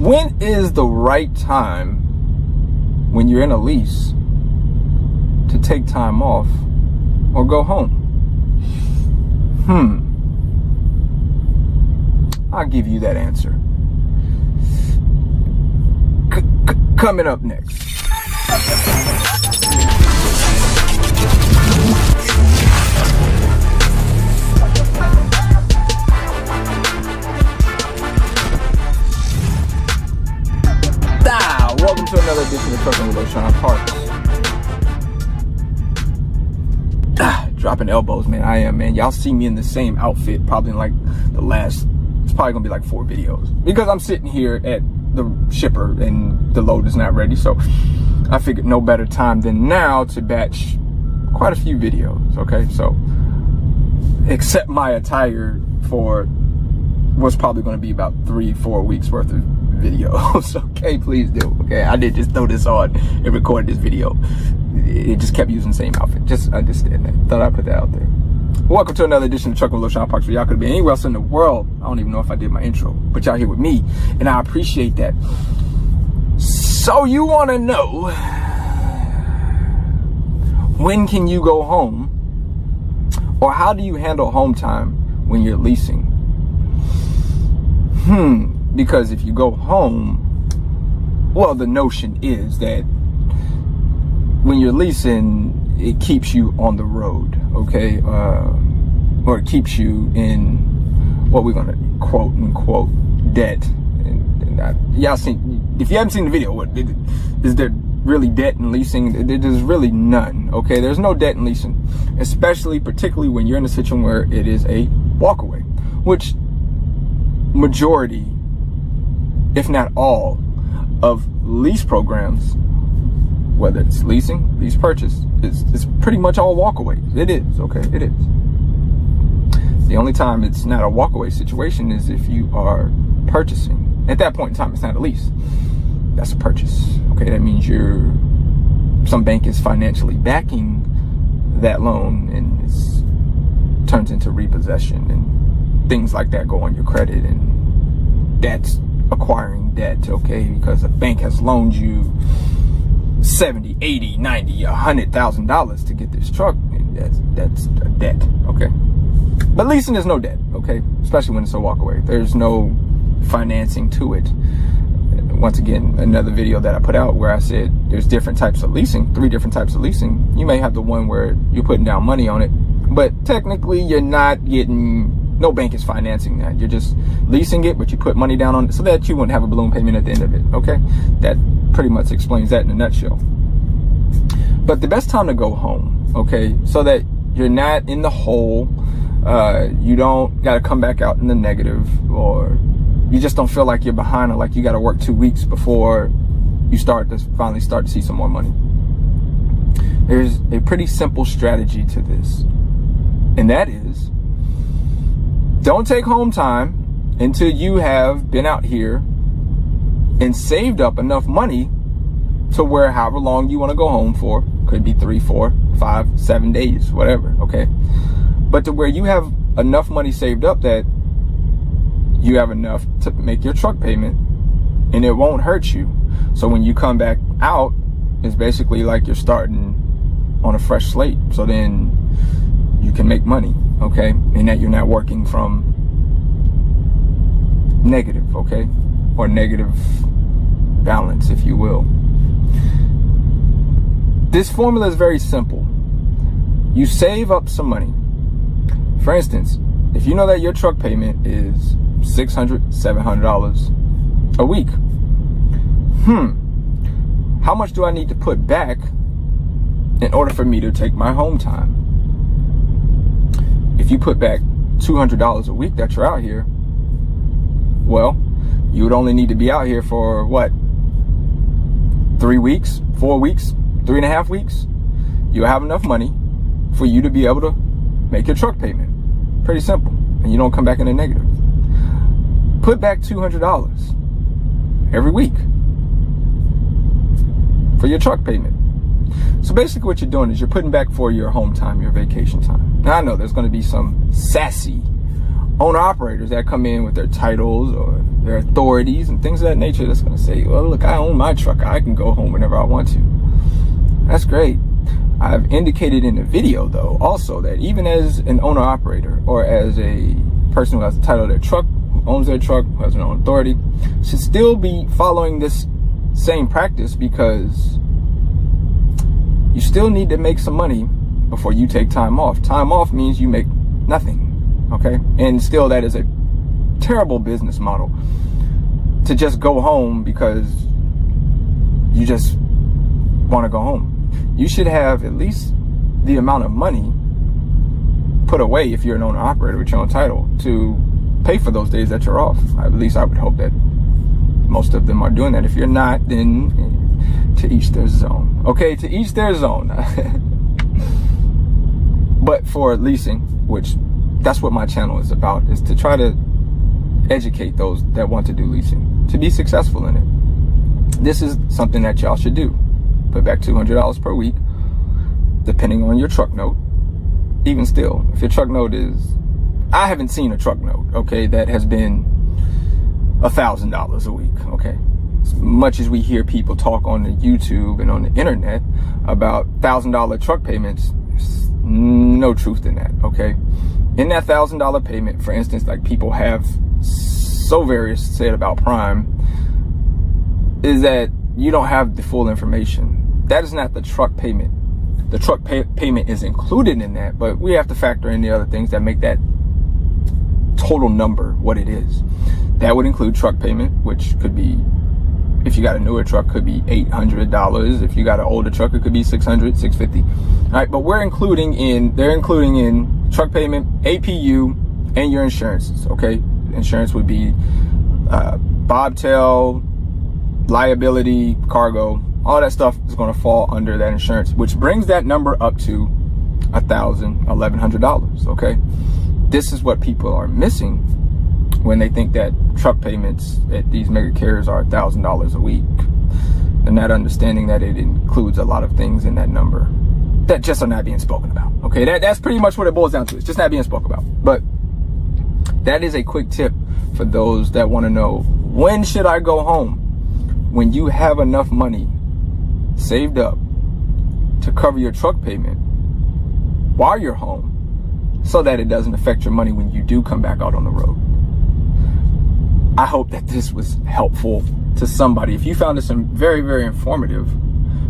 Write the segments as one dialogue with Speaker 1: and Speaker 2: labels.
Speaker 1: When is the right time when you're in a lease to take time off or go home? I'll give you that answer. Coming up next. Welcome to another edition of Trucking with Loshawnparks. Dropping elbows, man. I am, man. Y'all see me in the same outfit probably in like the last, it's probably gonna be like 4 videos, because I'm sitting here at the shipper and the load is not ready. So I figured no better time than now to batch quite a few videos. Okay, so accept my attire for what's probably going to be about 3-4 weeks worth of videos. Okay, please do. Okay, I did just throw this on and record this video. It just kept using the same outfit. Just understand that. Thought I'd put that out there. Welcome to another edition of Trucking with Loshawnparks, where y'all could be anywhere else in the world. I don't even know if I did my intro, but y'all here with me, and I appreciate that. So you want to know, when can you go home, or how do you handle home time when you're leasing? Because if you go home, well, the notion is that when you're leasing, it keeps you on the road, okay? Or it keeps you in what we're gonna quote unquote debt. And y'all seen, if you haven't seen the video, is there really debt in leasing? There's really none, okay? There's no debt in leasing, particularly when you're in a situation where it is a walkaway, which majority, if not all, of lease programs, whether it's leasing, lease purchase, it's pretty much all walkaway. It is, okay? It is. The only time it's not a walkaway situation is if you are purchasing. At that point in time, it's not a lease. That's a purchase, okay? That means some bank is financially backing that loan, and it turns into repossession, and things like that go on your credit, and that's acquiring debt, okay? Because a bank has loaned you $70, $80, $90, $100,000 to get this truck, and that's a debt, okay? But leasing is no debt, okay? Especially when it's a walkaway. There's no financing to it. Once again, another video that I put out where I said there's different types of leasing, 3 different types of leasing. You may have the one where you're putting down money on it, but technically you're not getting, no bank is financing that. You're just leasing it, but you put money down on it so that you wouldn't have a balloon payment at the end of it, okay? That pretty much explains that in a nutshell. But the best time to go home, okay, so that you're not in the hole, you don't got to come back out in the negative, or you just don't feel like you're behind, or like you got to work 2 weeks before you finally start to see some more money. There's a pretty simple strategy to this, and that is, don't take home time until you have been out here and saved up enough money to where however long you want to go home for, could be 3, 4, 5, 7 days, whatever, okay? But to where you have enough money saved up that you have enough to make your truck payment, and it won't hurt you. So when you come back out, it's basically like you're starting on a fresh slate. So then you can make money, okay? And that you're not working from negative, okay? Or negative balance, if you will. This formula is very simple. You save up some money. For instance, if you know that your truck payment is $600, $700 a week, how much do I need to put back in order for me to take my home time? If you put back $200 a week that you're out here, well, you would only need to be out here for what? 3 weeks, 4 weeks, 3.5 weeks? You'll have enough money for you to be able to make your truck payment. Pretty simple. And you don't come back in the negative. Put back $200 every week for your truck payment. So basically what you're doing is you're putting back for your home time, your vacation time. Now I know there's going to be some sassy owner-operators that come in with their titles or There are authorities and things of that nature that's going to say, well, look, I own my truck. I can go home whenever I want to. That's great. I've indicated in the video, though, also that even as an owner-operator or as a person who has the title of their truck, who owns their truck, who has their own authority, should still be following this same practice, because you still need to make some money before you take time off. Time off means you make nothing, okay? And still, that is a terrible business model, to just go home because you just want to go home. You should have at least the amount of money put away, if you're an owner operator with your own title, to pay for those days that you're off. At least I would hope that most of them are doing that. If you're not, then to each their zone. Okay, to each their zone. But for leasing, which that's what my channel is about, is to try to educate those that want to do leasing to be successful in it. This is something that y'all should do. Put back $200 per week, depending on your truck note. Even still, if your truck note is, I haven't seen a truck note, okay, that has been $1,000 a week, okay? As much as we hear people talk on the YouTube and on the internet about $1,000 truck payments, there's no truth in that, okay? In that $1,000 payment, for instance, like people have so various said about Prime, is that you don't have the full information. That is not the truck payment. The truck payment is included in that, but we have to factor in the other things that make that total number what it is. That would include truck payment, which could be, if you got a newer truck, could be $800. If you got an older truck, it could be $600, $650. All right, but they're including in truck payment, APU, and your insurances, okay? Insurance would be bobtail, liability, cargo, all that stuff is going to fall under that insurance, which brings that number up to $1,000, $1,100, okay? This is what people are missing when they think that truck payments at these mega carriers are $1,000 a week. They're not understanding that it includes a lot of things in that number that just are not being spoken about, okay? That's pretty much what it boils down to. It's just not being spoken about. But that is a quick tip for those that want to know, when should I go home? When you have enough money saved up to cover your truck payment while you're home, so that it doesn't affect your money when you do come back out on the road. I hope that this was helpful to somebody. If you found this very, very informative,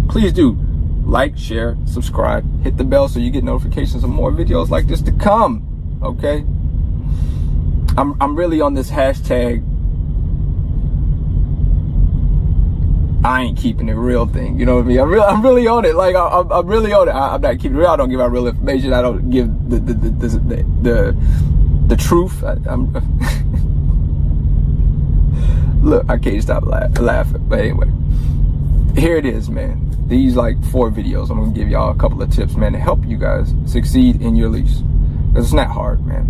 Speaker 1: please do like, share, subscribe, hit the bell so you get notifications of more videos like this to come, okay? I'm really on this hashtag I ain't keeping it real thing, you know what I mean? I'm really on it. Like I'm really on it. I'm not keeping it real. I don't give out real information. I don't give the truth. Look, I can't stop laughing. But anyway, here it is, man. These like 4 videos. I'm gonna give y'all a couple of tips, man, to help you guys succeed in your lease. Because it's not hard, man.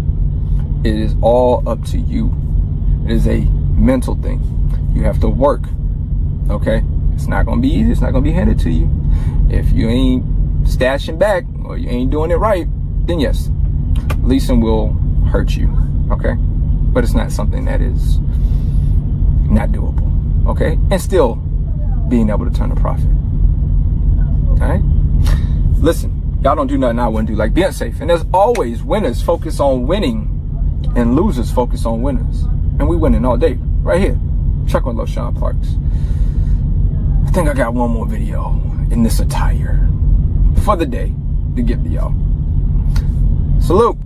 Speaker 1: It is all up to you. It is a mental thing. You have to work. Okay, it's not gonna be easy. It's not gonna be handed to you. If you ain't stashing back or you ain't doing it right, then yes, leasing will hurt you. Okay, but it's not something that is not doable. Okay, and still being able to turn a profit. Okay, listen, y'all don't do nothing I wouldn't do. Like being safe, and there's always winners focus on winning, and losers focus on winners, and we winning all day right here. Check on Loshawnparks. I think I got one more video in this attire for the day to give to y'all. Salute.